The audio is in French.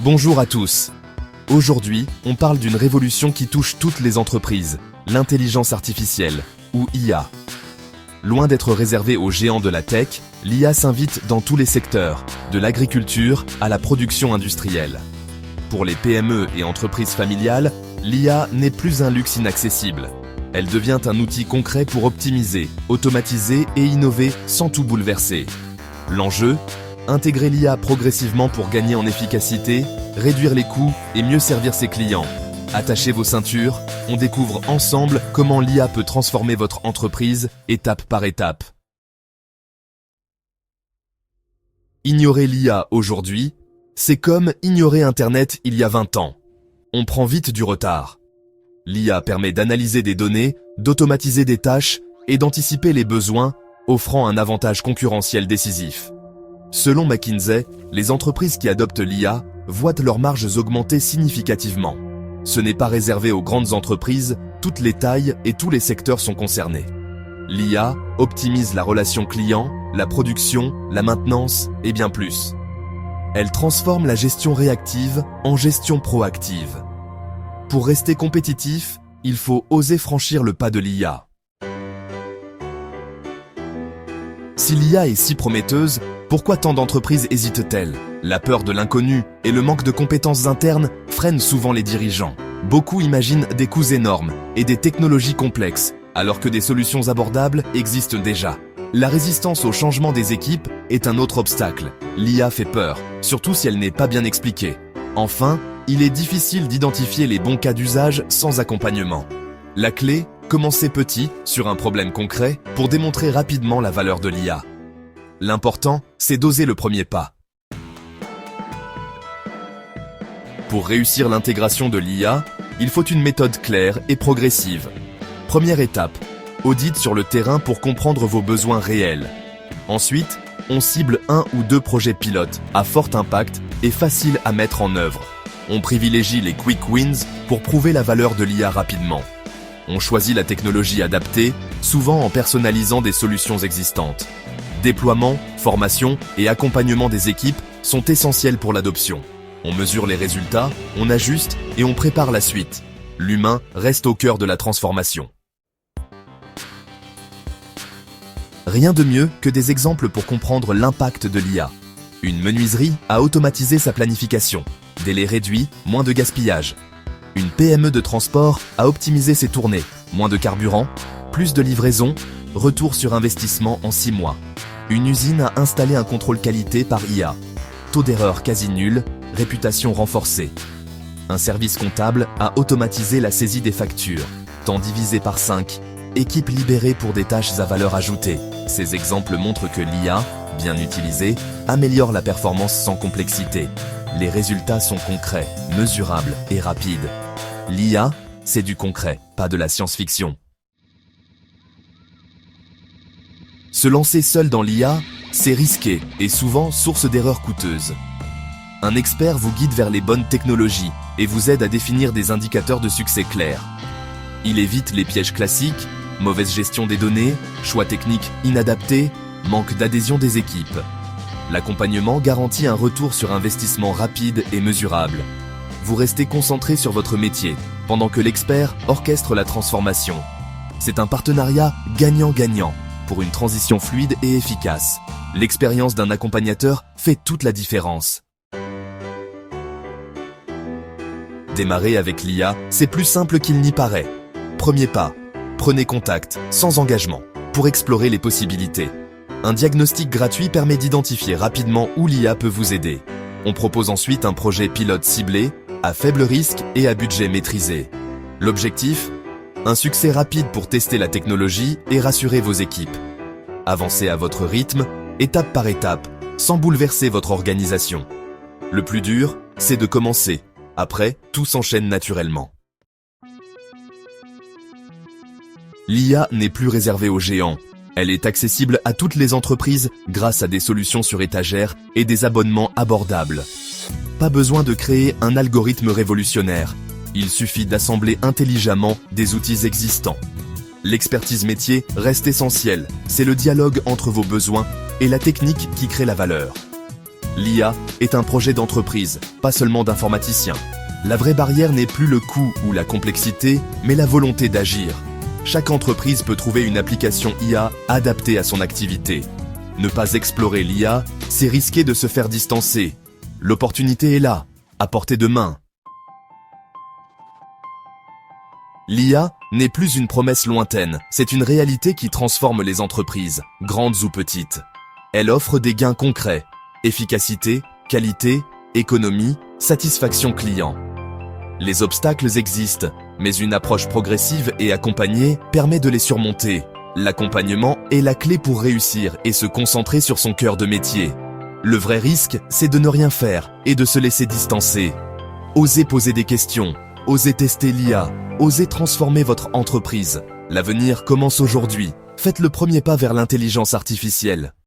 Bonjour à tous. Aujourd'hui, on parle d'une révolution qui touche toutes les entreprises, l'intelligence artificielle, ou IA. Loin d'être réservée aux géants de la tech, l'IA s'invite dans tous les secteurs, de l'agriculture à la production industrielle. Pour les PME et entreprises familiales, l'IA n'est plus un luxe inaccessible. Elle devient un outil concret pour optimiser, automatiser et innover sans tout bouleverser. L'enjeu ? Intégrer l'IA progressivement pour gagner en efficacité, réduire les coûts et mieux servir ses clients. Attachez vos ceintures, on découvre ensemble comment l'IA peut transformer votre entreprise étape par étape. Ignorer l'IA aujourd'hui, c'est comme ignorer Internet il y a 20 ans. On prend vite du retard. L'IA permet d'analyser des données, d'automatiser des tâches et d'anticiper les besoins, offrant un avantage concurrentiel décisif. Selon McKinsey, les entreprises qui adoptent l'IA voient leurs marges augmenter significativement. Ce n'est pas réservé aux grandes entreprises, toutes les tailles et tous les secteurs sont concernés. L'IA optimise la relation client, la production, la maintenance et bien plus. Elle transforme la gestion réactive en gestion proactive. Pour rester compétitif, il faut oser franchir le pas de l'IA. Si l'IA est si prometteuse, pourquoi tant d'entreprises hésitent-elles ? La peur de l'inconnu et le manque de compétences internes freinent souvent les dirigeants. Beaucoup imaginent des coûts énormes et des technologies complexes, alors que des solutions abordables existent déjà. La résistance au changement des équipes est un autre obstacle. L'IA fait peur, surtout si elle n'est pas bien expliquée. Enfin, il est difficile d'identifier les bons cas d'usage sans accompagnement. La clé ? Commencez petit, sur un problème concret, pour démontrer rapidement la valeur de l'IA. L'important, c'est d'oser le premier pas. Pour réussir l'intégration de l'IA, il faut une méthode claire et progressive. Première étape, audit sur le terrain pour comprendre vos besoins réels. Ensuite, on cible 1 ou 2 projets pilotes à fort impact et faciles à mettre en œuvre. On privilégie les quick wins pour prouver la valeur de l'IA rapidement. On choisit la technologie adaptée, souvent en personnalisant des solutions existantes. Déploiement, formation et accompagnement des équipes sont essentiels pour l'adoption. On mesure les résultats, on ajuste et on prépare la suite. L'humain reste au cœur de la transformation. Rien de mieux que des exemples pour comprendre l'impact de l'IA. Une menuiserie a automatisé sa planification. Délai réduit, moins de gaspillage. Une PME de transport a optimisé ses tournées. Moins de carburant, plus de livraison, retour sur investissement en 6 mois. Une usine a installé un contrôle qualité par IA. Taux d'erreur quasi nul, réputation renforcée. Un service comptable a automatisé la saisie des factures. Temps divisé par 5. Équipe libérée pour des tâches à valeur ajoutée. Ces exemples montrent que l'IA, bien utilisée, améliore la performance sans complexité. Les résultats sont concrets, mesurables et rapides. L'IA, c'est du concret, pas de la science-fiction. Se lancer seul dans l'IA, c'est risqué et souvent source d'erreurs coûteuses. Un expert vous guide vers les bonnes technologies et vous aide à définir des indicateurs de succès clairs. Il évite les pièges classiques, mauvaise gestion des données, choix techniques inadaptés, manque d'adhésion des équipes. L'accompagnement garantit un retour sur investissement rapide et mesurable. Vous restez concentré sur votre métier, pendant que l'expert orchestre la transformation. C'est un partenariat gagnant-gagnant pour une transition fluide et efficace. L'expérience d'un accompagnateur fait toute la différence. Démarrer avec l'IA, c'est plus simple qu'il n'y paraît. Premier pas, prenez contact, sans engagement, pour explorer les possibilités. Un diagnostic gratuit permet d'identifier rapidement où l'IA peut vous aider. On propose ensuite un projet pilote ciblé, à faible risque et à budget maîtrisé. L'objectif ? Un succès rapide pour tester la technologie et rassurer vos équipes. Avancez à votre rythme, étape par étape, sans bouleverser votre organisation. Le plus dur, c'est de commencer. Après, tout s'enchaîne naturellement. L'IA n'est plus réservée aux géants. Elle est accessible à toutes les entreprises grâce à des solutions sur étagère et des abonnements abordables. Pas besoin de créer un algorithme révolutionnaire. Il suffit d'assembler intelligemment des outils existants. L'expertise métier reste essentielle. C'est le dialogue entre vos besoins et la technique qui crée la valeur. L'IA est un projet d'entreprise, pas seulement d'informaticien. La vraie barrière n'est plus le coût ou la complexité, mais la volonté d'agir. Chaque entreprise peut trouver une application IA adaptée à son activité. Ne pas explorer l'IA, c'est risquer de se faire distancer. L'opportunité est là, à portée de main. L'IA n'est plus une promesse lointaine, c'est une réalité qui transforme les entreprises, grandes ou petites. Elle offre des gains concrets: efficacité, qualité, économie, satisfaction client. Les obstacles existent, mais une approche progressive et accompagnée permet de les surmonter. L'accompagnement est la clé pour réussir et se concentrer sur son cœur de métier. Le vrai risque, c'est de ne rien faire et de se laisser distancer. Osez poser des questions, osez tester l'IA, osez transformer votre entreprise. L'avenir commence aujourd'hui. Faites le premier pas vers l'intelligence artificielle.